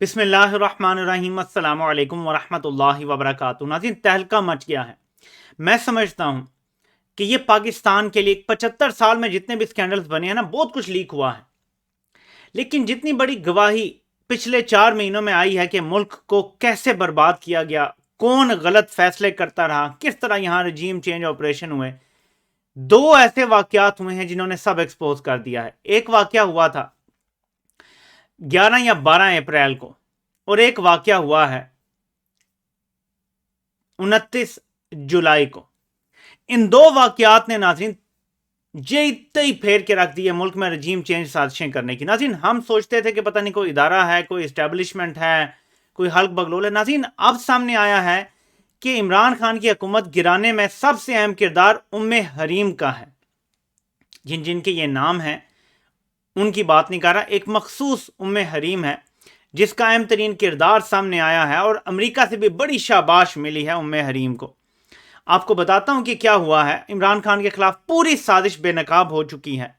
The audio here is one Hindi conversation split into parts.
बिस्मिल्लाहिर्रहमानिर्रहीम अस्सलामु अलैकुम वरहमतुल्लाहि वबरकातुहू। नाज़रीन, तहलका मच गया है। मैं समझता हूँ कि ये पाकिस्तान के लिए 75 साल में जितने भी स्कैंडल्स बने हैं ना, बहुत कुछ लीक हुआ है, लेकिन जितनी बड़ी गवाही पिछले 4 महीनों में आई है कि मुल्क को कैसे बर्बाद किया गया, कौन गलत फैसले करता रहा, किस तरह यहाँ रजीम चेंज ऑपरेशन हुए। दो ऐसे वाकयात हुए हैं जिन्होंने सब एक्सपोज कर दिया है। एक वाकया हुआ था 11 या 12 अप्रैल को, और एक वाकया हुआ है 29 जुलाई को। इन दो वाकयात ने नाज़रीन जे ही फेर के रख दिए मुल्क में रजीम चेंज साजिशें करने की। नाज़रीन, हम सोचते थे कि पता नहीं कोई इदारा है, कोई इस्टेब्लिशमेंट है, कोई हल्क बगलोल है। नाज़रीन, अब सामने आया है कि इमरान खान की हुकूमत गिराने में सबसे अहम किरदार उम्मे हरीम का है। जिन जिनके ये नाम हैं उनकी बात नहीं कर रहा, एक मखसूस उम्मे हरीम है जिसका अहम तरीन किरदार सामने आया है, और अमेरिका से भी बड़ी शाबाश मिली है उम्मे हरीम को। आपको बताता हूं कि क्या हुआ है। इमरान खान के खिलाफ पूरी साजिश बेनकाब हो चुकी है।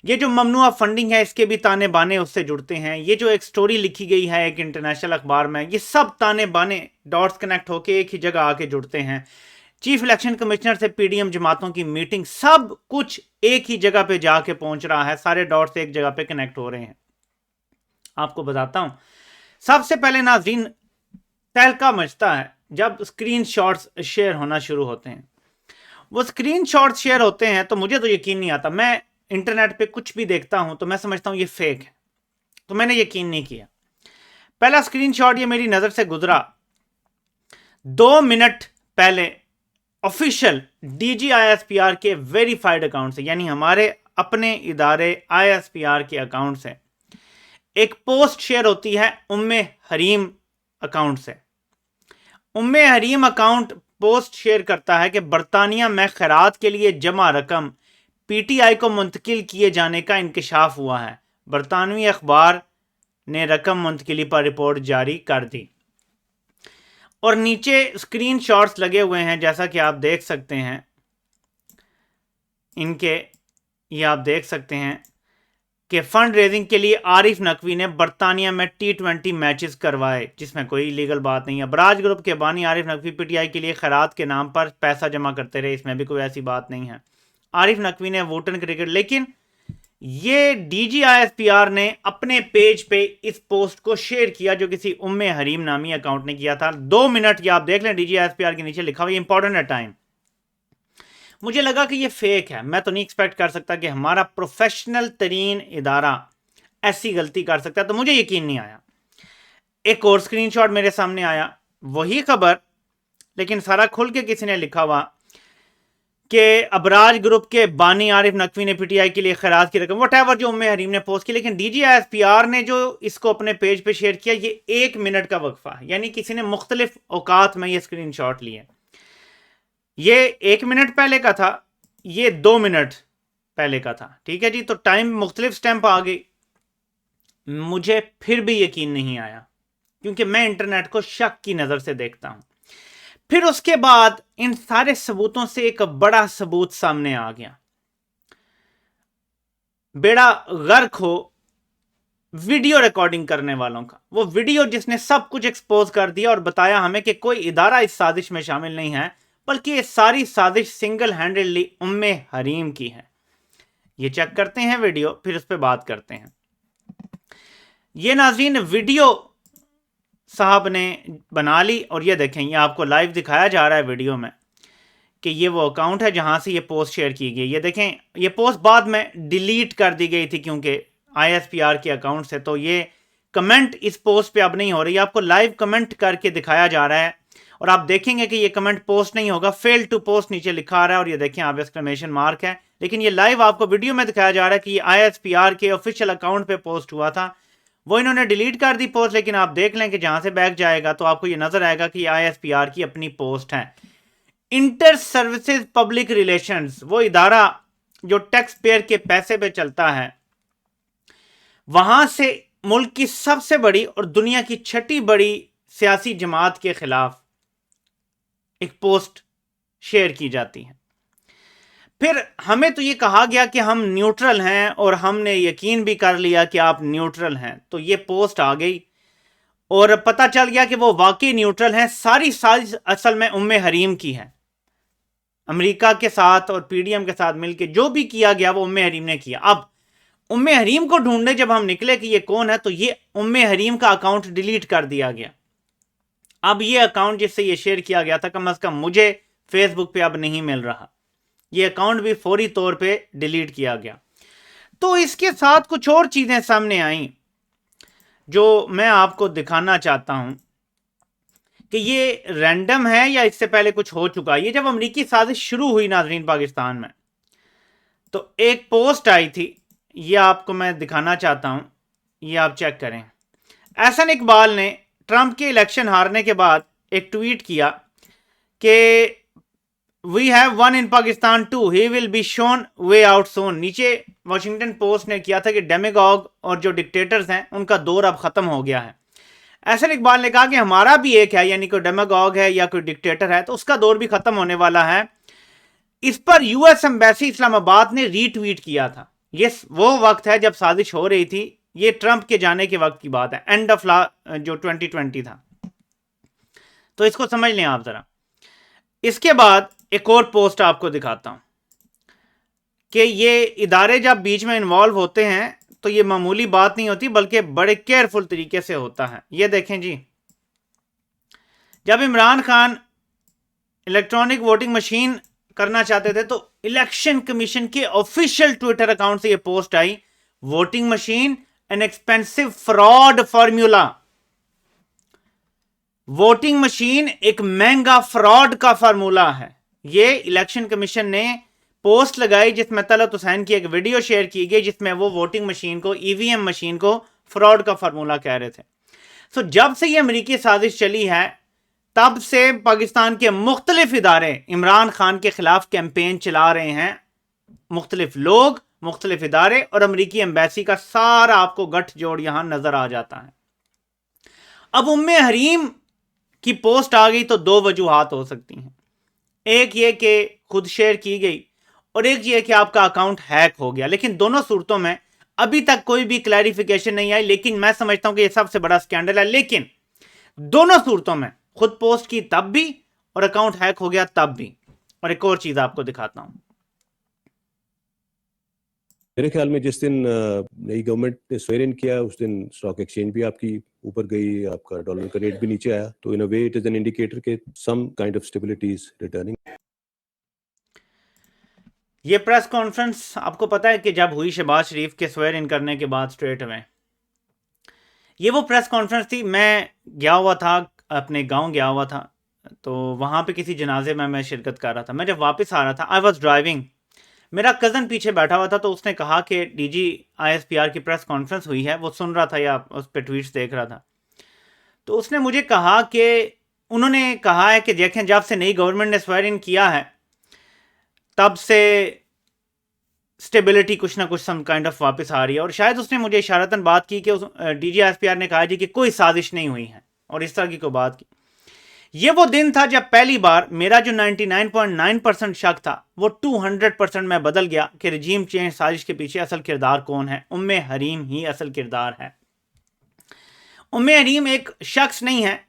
ये जो ममनुआ फंडिंग है, इसके भी ताने बाने उससे जुड़ते हैं। ये जो एक स्टोरी लिखी गई है एक इंटरनेशनल अखबार में, ये सब ताने बाने डॉट्स कनेक्ट होके एक ही जगह आके जुड़ते हैं। चीफ इलेक्शन कमिश्नर से पीडीएम जमातों की मीटिंग, सब कुछ एक ही जगह पे जाके पहुंच रहा है, सारे डॉट्स एक जगह पे कनेक्ट हो रहे हैं। आपको बताता हूं, सबसे पहले नाज़रीन, तहलका मचता है जब स्क्रीन शॉट्स शेयर होना शुरू होते हैं। वो स्क्रीन शॉट्स शेयर होते हैं तो मुझे तो यकीन नहीं आता। मैं इंटरनेट पे कुछ भी देखता हूं तो मैं समझता हूं ये फेक है, तो मैंने यकीन नहीं किया। पहला स्क्रीन शॉट ये मेरी नजर से गुजरा 2 मिनट पहले ऑफिशियल डीजी आईएसपीआर के वेरीफाइड अकाउंट से, यानी हमारे अपने इदारे आईएसपीआर के अकाउंट से एक पोस्ट शेयर होती है उम्मे हरीम अकाउंट से। उम्मे हरीम अकाउंट पोस्ट शेयर करता है कि बरतानिया में खैरात के लिए जमा रकम पीटीआई को मुंतकिल किए जाने का इंकशाफ हुआ है। बरतानवी अखबार ने रकम मुंतकिली पर रिपोर्ट जारी कर दी, और नीचे स्क्रीन शॉट्स लगे हुए हैं जैसा कि आप देख सकते हैं इनके। ये आप देख सकते हैं कि फंड रेजिंग के लिए आरिफ नकवी ने बरतानिया में T20 मैचेस करवाए, जिसमें कोई लीगल बात नहीं है। बराज ग्रुप के बानी आरिफ नकवी पीटीआई के लिए खैरात के नाम पर पैसा जमा करते रहे, इसमें भी कोई ऐसी बात नहीं है। आरिफ नकवी ने वोटन क्रिकेट, लेकिन ये डीजीआईएसपीआर ने अपने पेज पे इस पोस्ट को शेयर किया जो किसी उम्मे हरीम नामी अकाउंट ने किया था। 2 मिनट की आप देख लें, डीजीआईएसपीआर के नीचे लिखा हुआ इंपॉर्टेंट है टाइम। मुझे लगा कि ये फेक है। मैं तो नहीं एक्सपेक्ट कर सकता कि हमारा प्रोफेशनल तरीन इदारा ऐसी गलती कर सकता है, तो मुझे यकीन नहीं आया। एक और स्क्रीनशॉट मेरे सामने आया, वही खबर, लेकिन सारा खुल के किसी ने लिखा हुआ कि अबराज ग्रुप के बानी आरिफ नकवी ने पीटीआई के लिए खैरात की रकम, वट जो उम्मे हरीम ने पोस्ट की, लेकिन डीजीआईएसपीआर ने जो इसको अपने पेज पे शेयर किया, ये 1 मिनट का वक्फा है, यानी किसी ने मुख्तलिफ औकात में ये स्क्रीनशॉट लिए। ये 1 मिनट पहले का था, ये 2 मिनट पहले का था। ठीक है जी, तो टाइम मुख्तलिफ स्टैंप आ गई। मुझे फिर भी यकीन नहीं आया, क्योंकि मैं इंटरनेट को शक की नजर से देखता हूं। फिर उसके बाद इन सारे सबूतों से एक बड़ा सबूत सामने आ गया। बेड़ा गर्क हो वीडियो रिकॉर्डिंग करने वालों का। वो वीडियो जिसने सब कुछ एक्सपोज कर दिया और बताया हमें कि कोई इदारा इस साजिश में शामिल नहीं है, बल्कि ये सारी साजिश सिंगल हैंडेडली उम्मे हरीम की है। ये चेक करते हैं वीडियो, फिर उस पर बात करते हैं। ये नाज़रीन वीडियो साहब ने बना ली, और ये देखें, ये आपको लाइव दिखाया जा रहा है वीडियो में कि ये वो अकाउंट है जहां से ये पोस्ट शेयर की गई। ये देखें, ये पोस्ट बाद में डिलीट कर दी गई थी क्योंकि आईएसपीआर के अकाउंट से, तो ये कमेंट इस पोस्ट पे अब नहीं हो रही। आपको लाइव कमेंट करके दिखाया जा रहा है, और आप देखेंगे कि ये कमेंट पोस्ट नहीं होगा, फेल टू पोस्ट नीचे लिखा आ रहा है, और ये देखें आप एक्सक्लेमेशन मार्क है। लेकिन ये लाइव आपको वीडियो में दिखाया जा रहा है कि ये आईएसपीआर के ऑफिशियल अकाउंट पे पोस्ट हुआ था। वो इन्होंने डिलीट कर दी पोस्ट, लेकिन आप देख लें कि जहां से बैक जाएगा तो आपको ये नजर आएगा कि आईएसपीआर की अपनी पोस्ट है। इंटर सर्विसेज पब्लिक रिलेशंस, वो इदारा जो टैक्स पेयर के पैसे पे चलता है, वहां से मुल्क की सबसे बड़ी और दुनिया की छठी बड़ी सियासी जमात के खिलाफ एक पोस्ट शेयर की जाती है। फिर हमें तो ये कहा गया कि हम न्यूट्रल हैं, और हमने यकीन भी कर लिया कि आप न्यूट्रल हैं। तो ये पोस्ट आ गई, और पता चल गया कि वो वाकई न्यूट्रल हैं। सारी साजिश असल में उम्मे हरीम की है। अमेरिका के साथ और पीडीएम के साथ मिलकर जो भी किया गया वो उम्मे हरीम ने किया। अब उम्मे हरीम को ढूंढने जब हम निकले कि ये कौन है, तो ये उम्मे हरीम का अकाउंट डिलीट कर दिया गया। अब ये अकाउंट जिससे ये शेयर किया गया था, कम अज कम मुझे फेसबुक पे अब नहीं मिल रहा। ये अकाउंट भी फौरी तौर पे डिलीट किया गया। तो इसके साथ कुछ और चीजें सामने आई जो मैं आपको दिखाना चाहता हूं कि ये रैंडम है या इससे पहले कुछ हो चुका है। ये जब अमेरिकी साजिश शुरू हुई नाजरीन पाकिस्तान में, तो एक पोस्ट आई थी, ये आपको मैं दिखाना चाहता हूं, ये आप चेक करें। एहसन इकबाल ने ट्रंप के इलेक्शन हारने के बाद एक ट्वीट किया कि we have won in Pakistan too, he will be shown way out soon. नीचे वॉशिंगटन पोस्ट ने किया था कि डेमेगॉग और जो डिक्टेटर्स हैं उनका दौर अब खत्म हो गया है। एहसन इकबाल ने कहा कि हमारा भी एक है, यानी कोई डेमेगॉग है या कोई डिक्टेटर है तो उसका दौर भी खत्म होने वाला है। इस पर यूएस एम्बेसी इस्लामाबाद ने रीट्वीट किया था। ये वो वक्त है जब साजिश हो रही थी, ये ट्रंप के जाने के वक्त की बात है, एंड ऑफ जो 2020 था। तो इसको समझ लें आप जरा। इसके बाद एक और पोस्ट आपको दिखाता हूं कि ये इदारे जब बीच में इन्वॉल्व होते हैं तो ये मामूली बात नहीं होती, बल्कि बड़े केयरफुल तरीके से होता है। ये देखें जी, जब Imran Khan electronic voting machine करना चाहते थे तो इलेक्शन कमीशन के ऑफिशियल ट्विटर अकाउंट से ये post I, voting machine an expensive fraud formula. Voting machine एक महंगा फ्रॉड का फार्मूला है। ये इलेक्शन कमीशन ने पोस्ट लगाई जिसमें तलत हुसैन की एक वीडियो शेयर की गई जिसमें वो वोटिंग मशीन को, ईवीएम मशीन को फ्रॉड का फार्मूला कह रहे थे। सो जब से ये अमेरिकी साजिश चली है तब से पाकिस्तान के मुख्तलिफ इदारे इमरान खान के खिलाफ कैंपेन चला रहे हैं। मुख्तलिफ लोग, मुख्तलिफ इदारे और अमेरिकी एम्बेसी का सारा आपको गठजोड़ यहां नजर आ जाता है। अब उम्मे हरीम की पोस्ट आ गई तो दो वजूहात हो सकती हैं। एक ये कि खुद शेयर की गई और एक ये कि आपका अकाउंट हैक हो गया। लेकिन दोनों सूरतों में अभी तक कोई भी क्लैरिफिकेशन नहीं आई। लेकिन मैं समझता हूं कि यह सबसे बड़ा स्कैंडल है। लेकिन दोनों सूरतों में खुद पोस्ट की तब भी और अकाउंट हैक हो गया तब भी। और एक और चीज आपको दिखाता हूं। मेरे ख्याल में जिस दिन नई गवर्नमेंट ने स्वेयर इन किया उस दिन स्टॉक एक्सचेंज भी आपकी ऊपर गई, आपका डॉलर का रेट भी नीचे आया। तो in a way it is an indicator के some kind of stability is returning. ये प्रेस कॉन्फ्रेंस आपको पता है कि जब हुई शहबाज शरीफ के स्वेयर इन करने के बाद स्ट्रेट में, ये वो प्रेस कॉन्फ्रेंस थी। मैं गया हुआ था, अपने गांव गया हुआ था, तो वहां पे किसी जनाजे में मैं शिरकत कर रहा था। मैं जब वापस आ रहा था, आई वॉज ड्राइविंग, मेरा कज़न पीछे बैठा हुआ था। तो उसने कहा कि डीजी आईएसपीआर की प्रेस कॉन्फ्रेंस हुई है, वो सुन रहा था या उस पर ट्वीट्स देख रहा था। तो उसने मुझे कहा कि उन्होंने कहा है कि देखें जब से नई गवर्नमेंट ने स्वेयर इन किया है तब से स्टेबिलिटी कुछ ना कुछ सम काइंड ऑफ वापस आ रही है। और शायद उसने मुझे इशारतन बात की कि डीजी आईएसपीआर ने कहा जी कि कोई साजिश नहीं हुई है और इस तरह की कोई बात की। ये वो दिन था जब पहली बार मेरा जो 99.9% शक था वो 200% में बदल गया कि रजीम चेंज साजिश के पीछे असल किरदार कौन है। उम्मे हरीम ही असल किरदार है। उम्मे हरीम एक शख्स नहीं है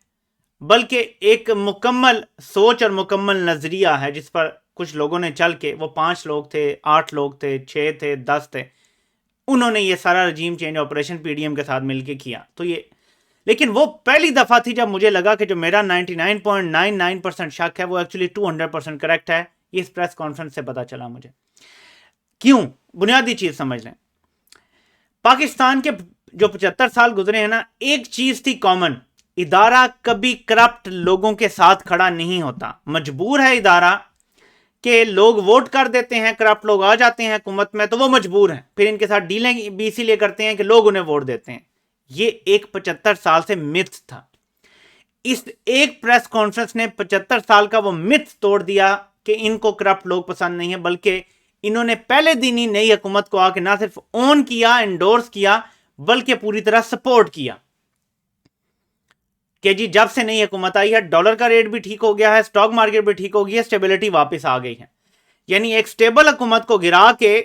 बल्कि एक मुकम्मल सोच और मुकम्मल नजरिया है जिस पर कुछ लोगों ने चल के, वो 5 लोग थे, 8 लोग थे, 6 थे, 10 थे, उन्होंने ये सारा रजीम चेंज ऑपरेशन पीडीएम के साथ मिलकर किया। तो ये, लेकिन वो पहली दफा थी जब मुझे लगा कि जो मेरा 99.99% शक है वो एक्चुअली 200% करेक्ट है। इस प्रेस कॉन्फ्रेंस से पता चला मुझे। क्यों? बुनियादी चीज समझ लें। पाकिस्तान के जो 75 साल गुजरे हैं ना, एक चीज थी कॉमन, इदारा कभी करप्ट लोगों के साथ खड़ा नहीं होता। मजबूर है इदारा कि लोग वोट कर देते हैं, करप्ट लोग आ जाते हैं हुकूमत में तो वो मजबूर हैं, फिर इनके साथ डीलें भी इसीलिए करते हैं कि लोग उन्हें वोट देते हैं। ये एक 75 साल से मिथ था। इस एक प्रेस कॉन्फ्रेंस ने 75 साल का वो मिथ तोड़ दिया कि इनको करप्ट लोग पसंद नहीं है, बल्कि इन्होंने पहले दिन ही नई हुकूमत को आके ना सिर्फ ऑन किया, एंडोर्स किया, बल्कि पूरी तरह सपोर्ट किया कि जी जब से नई हुकूमत आई है डॉलर का रेट भी ठीक हो गया है, स्टॉक मार्केट भी ठीक हो गई है, स्टेबिलिटी वापस आ गई है। यानी एक स्टेबल हुकूमत को गिरा के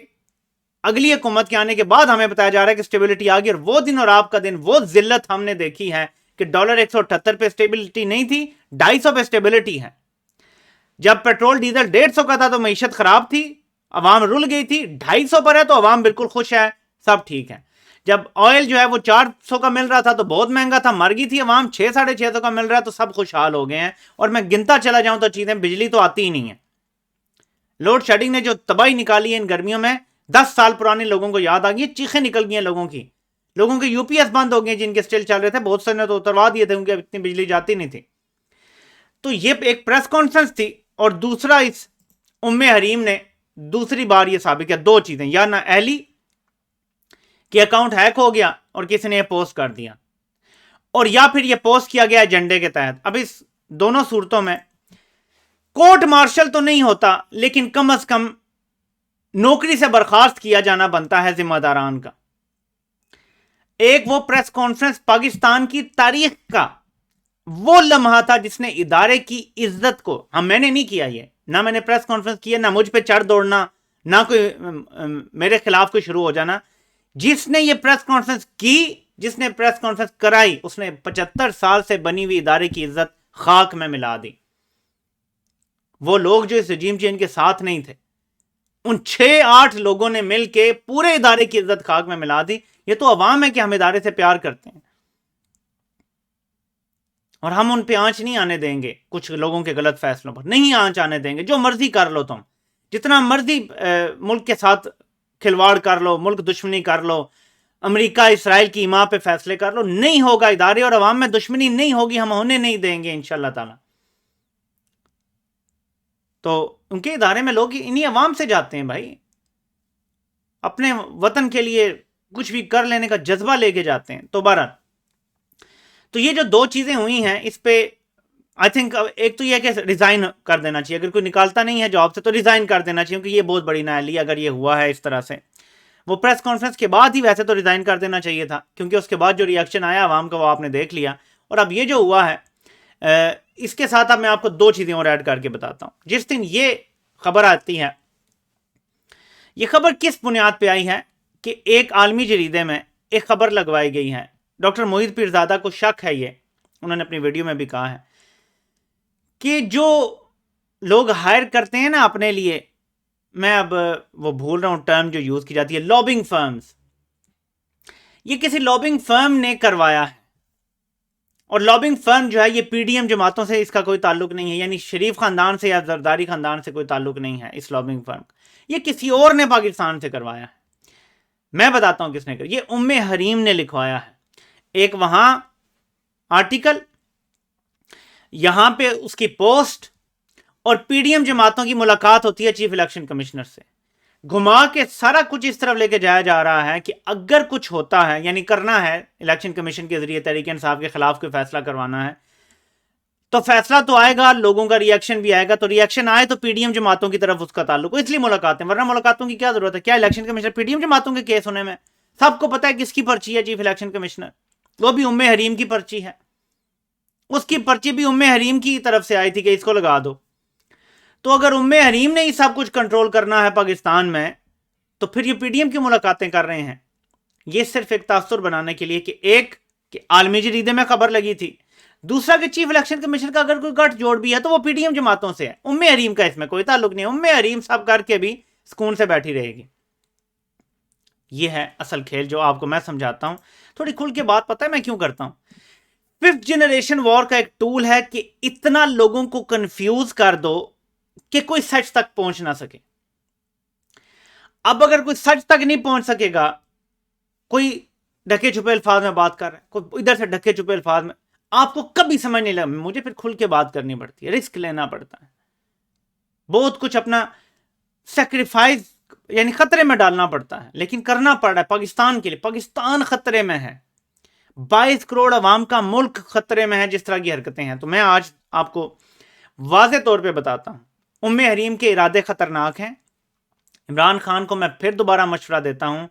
अगली हुकूमत के आने के बाद हमें बताया जा रहा है कि स्टेबिलिटी आ गई। और वो दिन और आपका दिन, वो जिल्लत हमने देखी है कि डॉलर 178 पे स्टेबिलिटी नहीं थी, 250 पे स्टेबिलिटी है। जब पेट्रोल डीजल 150 का था तो मईशत खराब थी, अवाम रुल गई थी। 250 पर है तो अवाम बिल्कुल खुश है, सब ठीक है। जब ऑयल जो है वो 400 का मिल रहा था तो बहुत महंगा था, मर गई थी अवाम। 600-650 का मिल रहा है तो सब खुशहाल हो गए हैं। और मैं गिनता चला जाऊं तो चीजें, बिजली तो आती ही नहीं है। लोड शेडिंग ने जो तबाही निकाली है इन गर्मियों में, 10 साल पुराने लोगों को याद आ गई, चीखें निकल गई हैं लोगों की। लोगों के यूपीएस बंद हो गए जिनके स्टिल चल रहे थे, बहुत से ने तो उतरवा दिए थे, उनकी इतनी बिजली जाती नहीं थी। तो ये एक प्रेस कॉन्फ्रेंस थी। और दूसरा, इस उम्मे हरीम ने दूसरी बार ये साबित किया दो चीजें, या ना अहली कि अकाउंट हैक हो गया और किसी ने पोस्ट कर दिया, और या फिर ये पोस्ट किया गया एजेंडे के तहत। अब इस दोनों सूरतों में कोर्ट मार्शल तो नहीं होता, लेकिन कम से कम नौकरी से बर्खास्त किया जाना बनता है जिम्मेदारान का। एक वो प्रेस कॉन्फ्रेंस पाकिस्तान की तारीख का वो लम्हा था जिसने इदारे की इज्जत को, मैंने नहीं किया ये, ना मैंने प्रेस कॉन्फ्रेंस किया, ना मुझ पे चढ़ दौड़ना, ना कोई मेरे खिलाफ कोई शुरू हो जाना। जिसने ये प्रेस कॉन्फ्रेंस की, जिसने प्रेस कॉन्फ्रेंस कराई, उसने 75 साल से बनी हुई इदारे की इज्जत खाक में मिला दी। वो लोग जो इस रजीम चेंज के साथ नहीं थे, उन 6-8 लोगों ने मिलकर पूरे इदारे की इज्जत खाक में मिला दी। ये तो अवाम है कि हम इदारे से प्यार करते हैं और हम उन पे आंच नहीं आने देंगे। कुछ लोगों के गलत फैसलों पर नहीं आंच आने देंगे। जो मर्जी कर लो तुम, जितना मर्जी मुल्क के साथ खिलवाड़ कर लो, मुल्क दुश्मनी कर लो, अमेरिका इसराइल की ईमा पे फैसले कर लो, नहीं होगा। इदारे और अवाम में दुश्मनी नहीं होगी, हम होने नहीं देंगे इंशाल्लाह ताला। तो उनके इदारे में लोग इन्हीं अवाम से जाते हैं भाई, अपने वतन के लिए कुछ भी कर लेने का जज्बा लेके जाते हैं। तो बहरहाल, तो ये जो दो चीजें हुई हैं, इस पे आई थिंक एक तो यह कि रिजाइन कर देना चाहिए। अगर कोई निकालता नहीं है जॉब से तो रिजाइन कर देना चाहिए, क्योंकि ये बहुत बड़ी नाअहली अगर ये हुआ है इस तरह से। वो प्रेस कॉन्फ्रेंस के बाद ही वैसे तो रिजाइन कर देना चाहिए था, क्योंकि उसके बाद जो रिएक्शन आया आवाम का वो आपने देख लिया। और अब ये जो हुआ है, इसके साथ अब मैं आपको दो चीजें और ऐड करके बताता हूं। जिस दिन ये खबर आती है, ये खबर किस बुनियाद पे आई है कि एक आलमी जरीदे में एक खबर लगवाई गई है। डॉक्टर मोहित पीरजादा को शक है, ये उन्होंने अपनी वीडियो में भी कहा है कि जो लोग हायर करते हैं ना अपने लिए, मैं अब वो भूल रहा हूं टर्म जो यूज की जाती है, लॉबिंग फर्म्स, ये किसी लॉबिंग फर्म ने करवाया है। और लॉबिंग फर्म जो है ये पीडीएम जमातों से इसका कोई ताल्लुक नहीं है, यानी शरीफ खानदान से या जरदारी खानदान से कोई ताल्लुक नहीं है इस लॉबिंग फर्म का। ये किसी और ने पाकिस्तान से करवाया है। मैं बताता हूं किसने कर, ये उम्मे हरीम ने लिखवाया है। एक वहां आर्टिकल, यहां पे उसकी पोस्ट, और पीडीएम जमातों की मुलाकात होती है चीफ इलेक्शन कमिश्नर से। घुमा के सारा कुछ इस तरफ लेके जाया जा रहा है कि अगर कुछ होता है, यानी करना है इलेक्शन कमीशन के जरिए तहरीक इंसाफ के खिलाफ कोई फैसला करवाना है, तो फैसला तो आएगा, लोगों का रिएक्शन भी आएगा। तो रिएक्शन आए तो पीडीएम जमातों की तरफ उसका ताल्लुक, इसलिए मुलाकातें, वरना मुलाकातों की क्या जरूरत है? क्या इलेक्शन कमिश्नर पीडीएम जमातों के केस होने में? सबको पता है किसकी पर्ची है चीफ इलेक्शन कमिश्नर, वो भी उम्मे हरीम की पर्ची है। उसकी पर्ची भी उम्मे हरीम की तरफ से आई थी कि इसको लगा दो। तो अगर उम्मे हरीम ने ही सब कुछ कंट्रोल करना है पाकिस्तान में, तो फिर ये पीडीएम की मुलाकातें कर रहे हैं। ये सिर्फ एक तासुर बनाने के लिए कि एक कि आलमी जरीदे में खबर लगी थी, दूसरा कि चीफ इलेक्शन कमीशन का अगर कोई गठ जोड़ भी है तो वो पीडीएम जमातों से है। उम्मे हरीम का इसमें कोई ताल्लुक नहीं है। उम्मे हरीम सब करके भी सुकून से बैठी रहेगी। ये है असल खेल जो आपको मैं समझाता हूं। थोड़ी खुल के बात पता है मैं क्यों करता हूं? 5th जनरेशन वॉर का एक टूल है कि इतना लोगों को कंफ्यूज कर दो कि कोई सच तक पहुंच ना सके। अब अगर कोई सच तक नहीं पहुंच सकेगा, कोई ढके छुपे अल्फाज में बात कर रहा है, कोई इधर से ढके छुपे अल्फाज में, आपको कभी समझ नहीं लगा। मुझे फिर खुल के बात करनी पड़ती है, रिस्क लेना पड़ता है, बहुत कुछ अपना सेक्रीफाइस यानी खतरे में डालना पड़ता है, लेकिन करना पड़ रहा है पाकिस्तान के लिए। पाकिस्तान खतरे में है, 22 करोड़ अवाम का मुल्क खतरे में है जिस तरह की हरकतें हैं। तो मैं आज आपको वाज़े तौर पे बताता हूं, उम्मे हरीम के इरादे खतरनाक हैं। इमरान खान को मैं फिर दोबारा मशवरा देता हूं,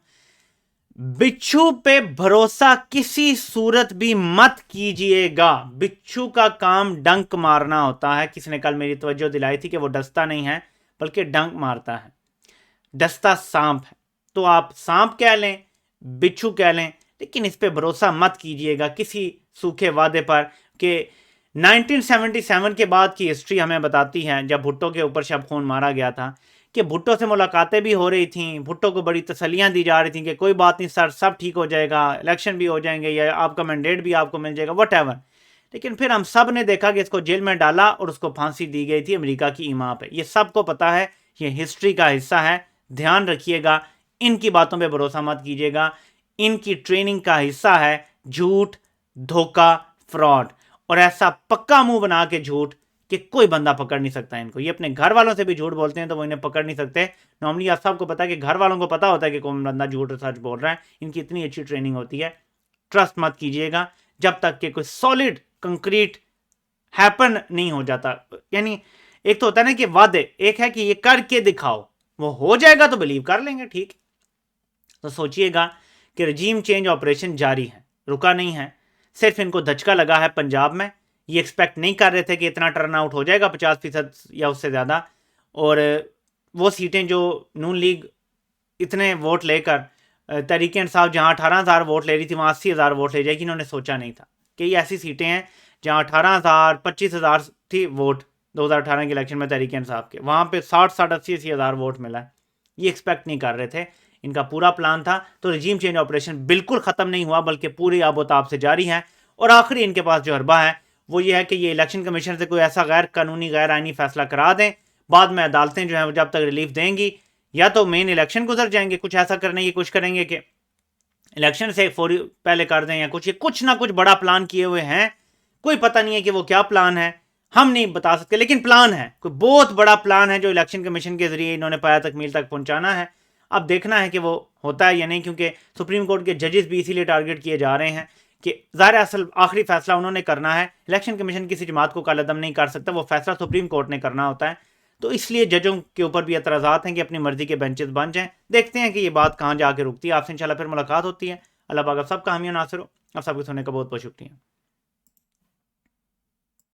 बिच्छू पे भरोसा किसी सूरत भी मत कीजिएगा। बिच्छू का काम डंक मारना होता है। किसी ने कल मेरी तवज्जो दिलाई थी कि वो डसता नहीं है बल्कि डंक मारता है। डसता सांप है, तो आप सांप कह लें, बिच्छू कह लें, लेकिन इस पे भरोसा मत कीजिएगा। किसी सूखे वादे पर कि 1977 के बाद की हिस्ट्री हमें बताती है, जब भुट्टो के ऊपर शब खून मारा गया था, कि भुट्टो से मुलाकातें भी हो रही थी, भुट्टो को बड़ी तसल्लियां दी जा रही थी कि कोई बात नहीं सर, सब ठीक हो जाएगा, इलेक्शन भी हो जाएंगे या आपका मैंडेट भी आपको मिल जाएगा, वट। लेकिन फिर हम सब ने देखा कि इसको जेल में डाला और उसको फांसी दी गई थी अमेरिका की ईमा पे। ये सबको पता है, ये हिस्ट्री का हिस्सा है। ध्यान रखिएगा, इनकी बातों पे भरोसा मत कीजिएगा। इनकी ट्रेनिंग का हिस्सा है झूठ, धोखा, फ्रॉड, और ऐसा पक्का मुंह बना के झूठ कि कोई बंदा पकड़ नहीं सकता इनको। ये अपने घर वालों से भी झूठ बोलते हैं तो वो इन्हें पकड़ नहीं सकते। नॉर्मली आप सबको पता है कि घर वालों को पता होता है कि कौन बंदा झूठ और सच बोल रहा है। इनकी इतनी अच्छी ट्रेनिंग होती है। ट्रस्ट मत कीजिएगा जब तक कि कोई सॉलिड कंक्रीट हैपन नहीं हो जाता। यानी एक तो होता है ना कि वादे, एक है कि ये करके दिखाओ, वो हो जाएगा तो बिलीव कर लेंगे, ठीक। तो सोचिएगा कि रजीम चेंज ऑपरेशन जारी है, रुका नहीं है। सिर्फ इनको धचका लगा है पंजाब में। ये एक्सपेक्ट नहीं कर रहे थे कि इतना टर्न आउट हो जाएगा, 50% या उससे ज़्यादा। और वो सीटें जो नून लीग इतने वोट लेकर, तहरीक इंसाफ जहां 18,000 वोट ले रही थी वहां 80,000 वोट ले जाएगी, इन्होंने सोचा नहीं था कि ये ऐसी सीटें हैं जहां 18,000 25,000 थी वोट 2018 के इलेक्शन में तहरीक इंसाफ के, वहां पे 60 80 हज़ार वोट मिला है। ये एक्सपेक्ट नहीं कर रहे थे। इनका पूरा प्लान था। तो रजीम चेंज ऑपरेशन बिल्कुल ख़त्म नहीं हुआ, बल्कि पूरी आबोताब से जारी है। और आखिरी इनके पास जो हरबा है वो ये है कि ये इलेक्शन कमीशन से कोई ऐसा गैर कानूनी गैर आइनी फैसला करा दें, बाद में अदालतें जो हैं जब तक रिलीफ देंगी, या तो मेन इलेक्शन गुजर जाएंगे, कुछ ऐसा करने की कोशिश करेंगे कि इलेक्शन से फौरी पहले कर दें, या कुछ ना कुछ बड़ा प्लान किए हुए हैं। कोई पता नहीं है कि वो क्या प्लान है, हम नहीं बता सकते, लेकिन प्लान है, कोई बहुत बड़ा प्लान है जो इलेक्शन कमीशन के जरिए इन्होंने पाया तकमील तक पहुंचाना है। अब देखना है कि वो होता है या नहीं, क्योंकि सुप्रीम कोर्ट के जजेस भी इसीलिए टारगेट किए जा रहे हैं कि ज़ाहिर असल आखिरी फैसला उन्होंने करना है। इलेक्शन कमीशन किसी जमात को कालेदम नहीं कर सकता, वो फैसला सुप्रीम कोर्ट ने करना होता है। तो इसलिए जजों के ऊपर भी एतराज़ात हैं कि अपनी मर्जी के बेंचेस बन जाएं। देखते हैं कि ये बात कहाँ जाके रुकती है। आपसे इंशाल्लाह फिर मुलाकात होती है। अल्लाह पाक आप सबका हामी नासिर हो। आप सबके सुनने का बहुत बहुत शुक्रिया।